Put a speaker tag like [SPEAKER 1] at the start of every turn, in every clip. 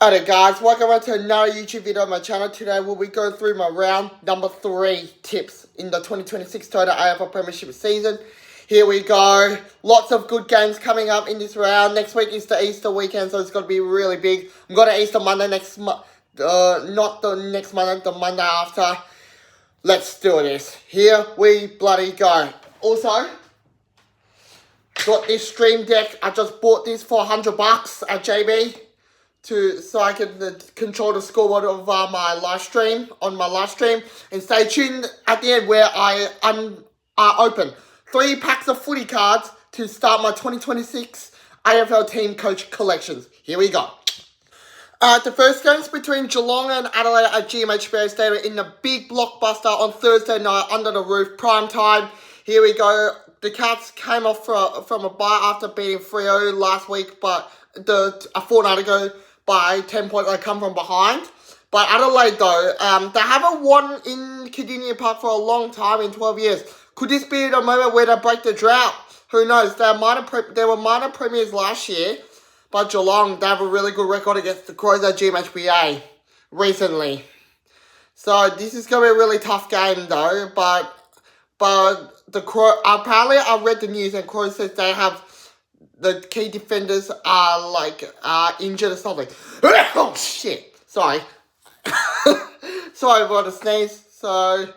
[SPEAKER 1] Alright guys, welcome back to another YouTube video on my channel. Today we'll be going through my round number 3 tips in the 2026 Toyota AFL Premiership season. Here we go. Lots of good games coming up in this round. Next week is the Easter weekend, so it's going to be really big. I'm going to Easter Monday next month. Not the next Monday, the Monday after. Let's do this. Here we bloody go. Also, got this Stream Deck. I just bought this for $100 at JB. So I can control the scoreboard of my live stream, and stay tuned at the end where I open 3 packs of footy cards to start my 2026 AFL team coach collections. Here we go. The first game's between Geelong and Adelaide at GMHBA Stadium in the big blockbuster on Thursday night under the roof, prime time. Here we go. The Cats came off from a bye after beating Freo last week, but a fortnight ago, by 10 points, they come from behind. But Adelaide, though, they haven't won in Kardinia Park for a long time, in 12 years. Could this be the moment where they break the drought? Who knows? They were minor premiers last year, but Geelong, they have a really good record against the Crows at GMHBA recently. So this is going to be a really tough game, though. But the Crow, apparently I read the news and Crows says they have the key defenders are injured or something. Oh, shit. Sorry. Sorry about the sneeze. So,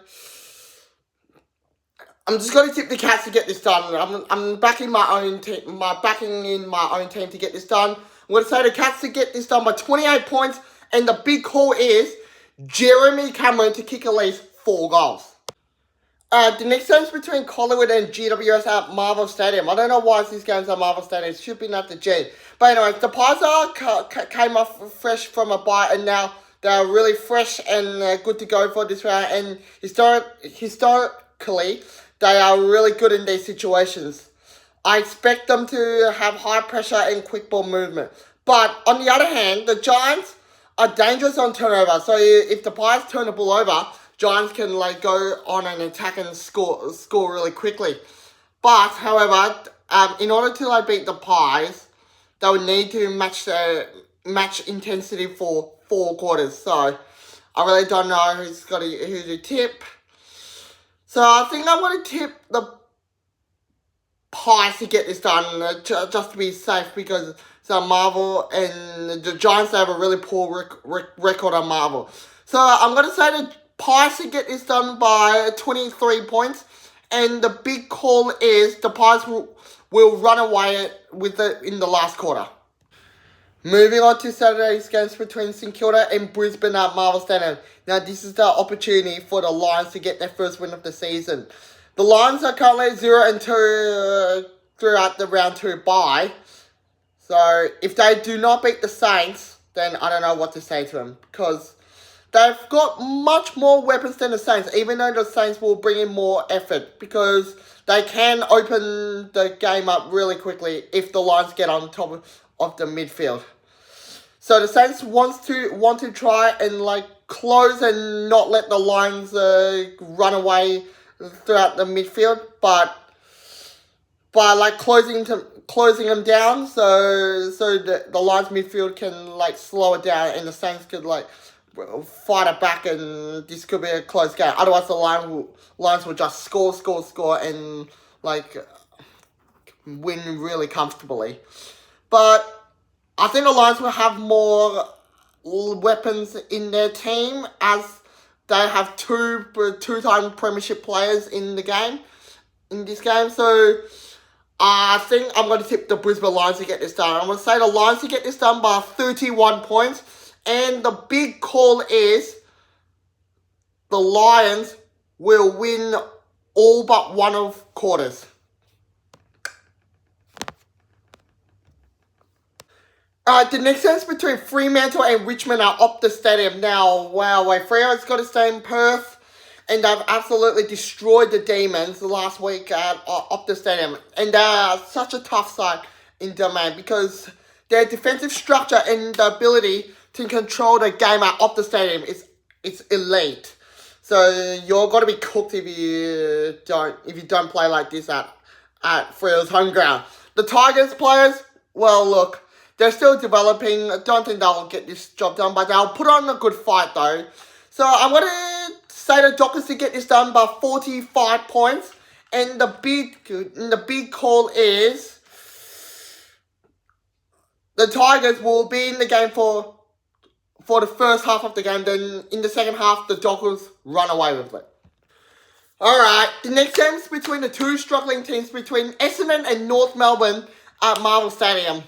[SPEAKER 1] I'm just going to tip the Cats to get this done. I'm backing my own team, backing in my own team to get this done. I'm going to say the Cats to get this done by 28 points. And the big call is Jeremy Cameron to kick at least 4 goals. The next game's between Collingwood and GWS at Marvel Stadium. I don't know why these games at Marvel Stadium. It should be at the G. But anyway, the Pies came off fresh from a bye, and now they're really fresh and good to go for this round. And historically, they are really good in these situations. I expect them to have high pressure and quick ball movement. But on the other hand, the Giants are dangerous on turnover. So if the Pies turn the ball over, Giants can go on an attack and score really quickly. But however, in order to beat the Pies, they would need to match intensity for 4 quarters. So I really don't know who to tip. So I think I'm going to tip the Pies to get this done, just to be safe, because Marvel and the Giants have a really poor record on Marvel. So I'm going to say the Pies to get this done by 23 points, and the big call is the Pies will run away with it in the last quarter. Moving on to Saturday's games between St Kilda and Brisbane at Marvel Stadium. Now this is the opportunity for the Lions to get their first win of the season. The Lions are currently 0-2 throughout the round 2 bye. So if they do not beat the Saints, then I don't know what to say to them, because they've got much more weapons than the Saints, even though the Saints will bring in more effort, because they can open the game up really quickly if the Lions get on top of the midfield. So the Saints want to try and close and not let the Lions run away throughout the midfield, but by closing them down, so the Lions midfield can slow it down, and the Saints could fight it back, and this could be a close game. Otherwise, the Lions will just score, and win really comfortably. But I think the Lions will have more weapons in their team, as they have two-time premiership players in this game. So I think I'm going to tip the Brisbane Lions to get this done. I'm going to say the Lions to get this done by 31 points. And the big call is the Lions will win all but one of quarters. The next game's between Fremantle and Richmond at Optus Stadium. Now, wow, Freo's got to stay in Perth, and they've absolutely destroyed the Demons last week at Optus Stadium. And they are such a tough side in Domain, because their defensive structure and the ability to control the game at Optus Stadium is elite. So you're going to be cooked if you don't play like this at Freo's home ground. The Tigers players, well, look, They're still developing. I don't think they'll get this job done, but they'll put on a good fight though. So I'm going to say the Dockers to get this done by 45 points. And the big call is the Tigers will be in the game for the first half of the game. Then in the second half, the Dockers run away with it. Alright, the next game is between the two struggling teams between Essendon and North Melbourne at Marvel Stadium.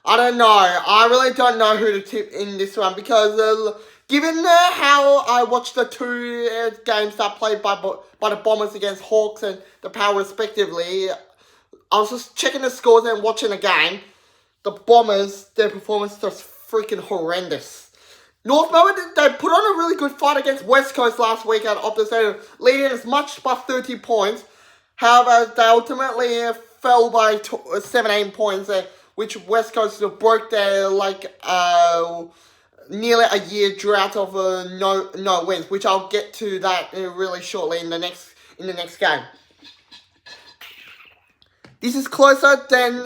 [SPEAKER 1] I don't know. I really don't know who to tip in this one because given how I watched the two games that played by the Bombers against Hawks and the Power respectively, I was just checking the scores and watching the game. The Bombers, their performance was freaking horrendous. North Melbourne, they put on a really good fight against West Coast last week at Optus Stadium, leading as much by 30 points. However, they ultimately fell by 17 points, which West Coast broke their nearly a year drought of no wins, which I'll get to that really shortly in the next game. This is closer than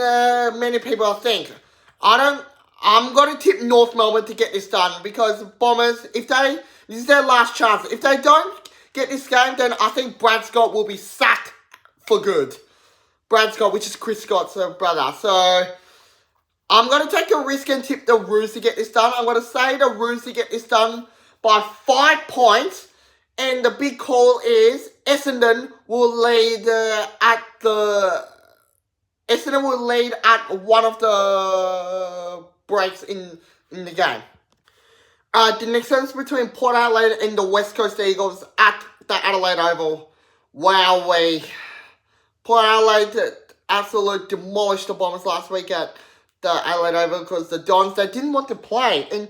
[SPEAKER 1] many people think. I'm going to tip North Melbourne to get this done because Bombers, this is their last chance. If they don't get this game, then I think Brad Scott will be sacked for good. Brad Scott, which is Chris Scott's brother. So I'm going to take a risk and tip the Roos to get this done. I'm going to say the Roos to get this done by 5 points. And the big call is Essendon will lead at one of the breaks in the game. The next one is between Port Adelaide and the West Coast Eagles at the Adelaide Oval. Wowee. Port Adelaide absolutely demolished the Bombers last week at the Adelaide Oval because the Dons, they didn't want to play. And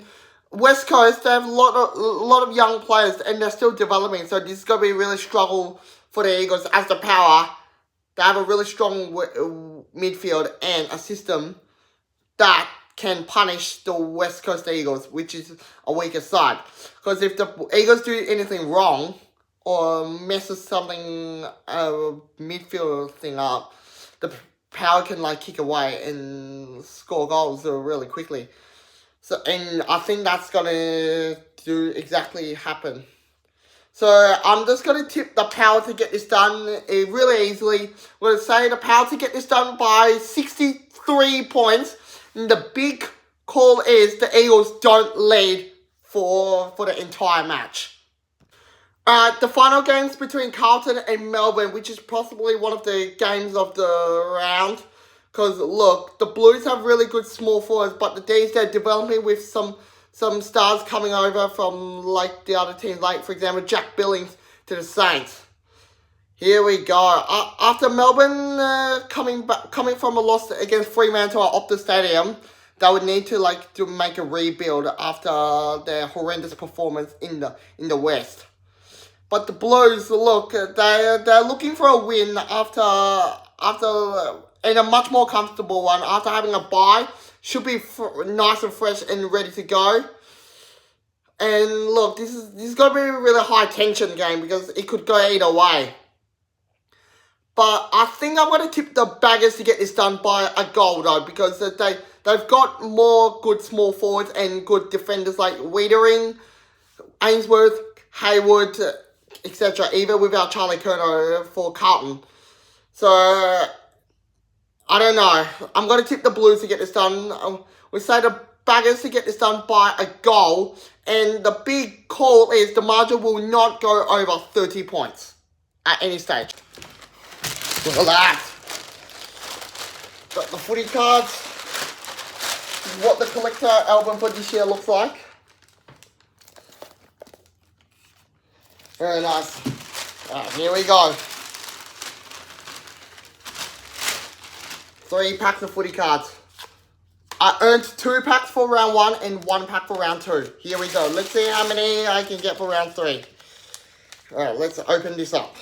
[SPEAKER 1] West Coast, they have a lot of young players and they're still developing. So this is going to be a really struggle for the Eagles as the Power. They have a really strong midfield and a system that can punish the West Coast Eagles, which is a weaker side. Because if the Eagles do anything wrong or messes something, midfield thing up, the Power can kick away and score goals really quickly. So, and I think that's gonna do exactly happen. So I'm just going to tip the Power to get this done really easily. I'm going to say the Power to get this done by 63 points. And the big call is the Eagles don't lead for the entire match. The final game's between Carlton and Melbourne, which is possibly one of the games of the round. Because, look, the Blues have really good small forwards, but the D's, they're developing with some stars coming over from the other teams, for example Jack Billings to the Saints. Here we go. After Melbourne coming from a loss against Fremantle at Optus Stadium, they would need to make a rebuild after their horrendous performance in the West. But the Blues, look, they're looking for a win after and a much more comfortable one after having a bye. Should be nice and fresh and ready to go. And look, this is going to be a really high tension game because it could go either way. But I think I'm going to tip the Baggers to get this done by a goal though, because they've got more good small forwards and good defenders like Wiedering, Ainsworth, Haywood, etc. Even without Charlie Curnow for Carlton. So I don't know. I'm going to tip the Blues to get this done. We say the Baggers to get this done by a goal. And the big call is the margin will not go over 30 points at any stage. Look at that. Got the footy cards. This is what the collector album for this year looks like. Very nice. Alright, here we go. 3 packs of footy cards. I earned 2 packs for round 1 and 1 pack for round 2. Here we go. Let's see how many I can get for round 3. Alright, let's open this up.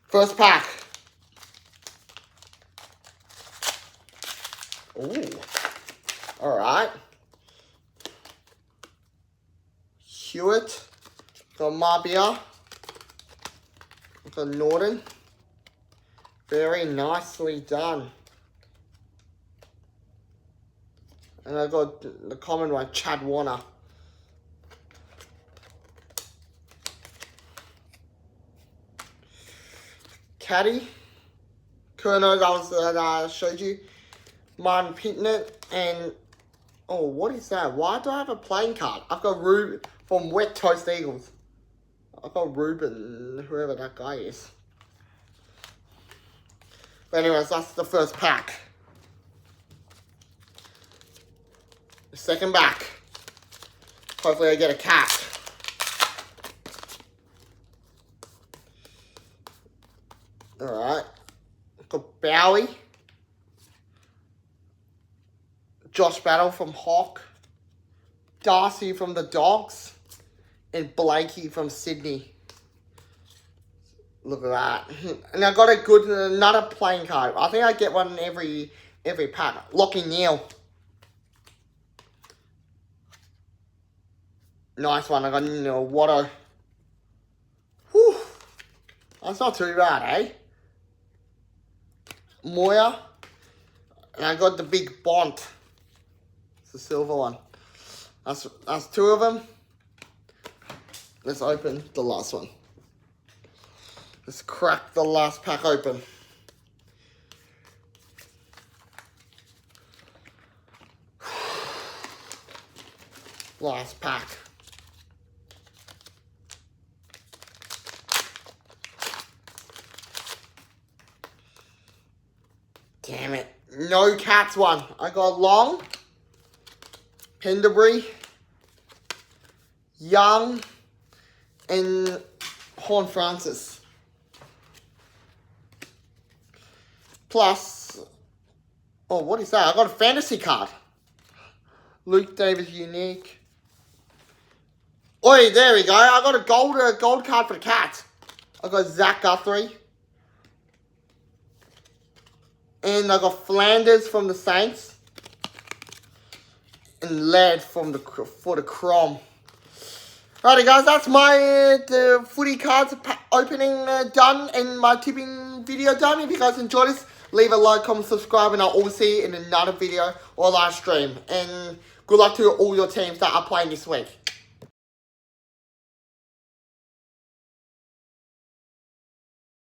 [SPEAKER 1] First pack. Ooh. Alright. Hewitt. Got Marbia. Got Norton. Very nicely done. And I got the common one, Chad Warner. Caddy. Kerno, that I showed you. Martin Pitnet. And, oh, what is that? Why do I have a playing card? I've got Ruben from Wet Toast Eagles. I've got Ruben, whoever that guy is. But anyways, that's the first pack. The second back. Hopefully I get a cat. Alright. Got Bowie. Josh Battle from Hawk. Darcy from the Dogs. And Blakey from Sydney. Look at that. And I got a good, another playing card. I think I get one every pack. Lockie Neal. Nice one. I got Watto. Whew. That's not too bad, eh? Moya. And I got the big Bont. It's the silver one. That's two of them. Let's open the last one. Let's crack the last pack open. Last pack. Damn it. No Cats one. I got Long, Penderbury, Young, and Horn Francis. Plus, oh, what is that? I got a fantasy card. Luke Davis unique. Oi, there we go. I got a gold card for the Cats. I got Zach Guthrie. And I got Flanders from the Saints. And Laird for the Crom. Alrighty guys, that's my the footy cards opening done and my tipping video done. If you guys enjoyed this, leave a like, comment, subscribe, and I'll all see you in another video or live stream. And good luck to all your teams that are playing this week.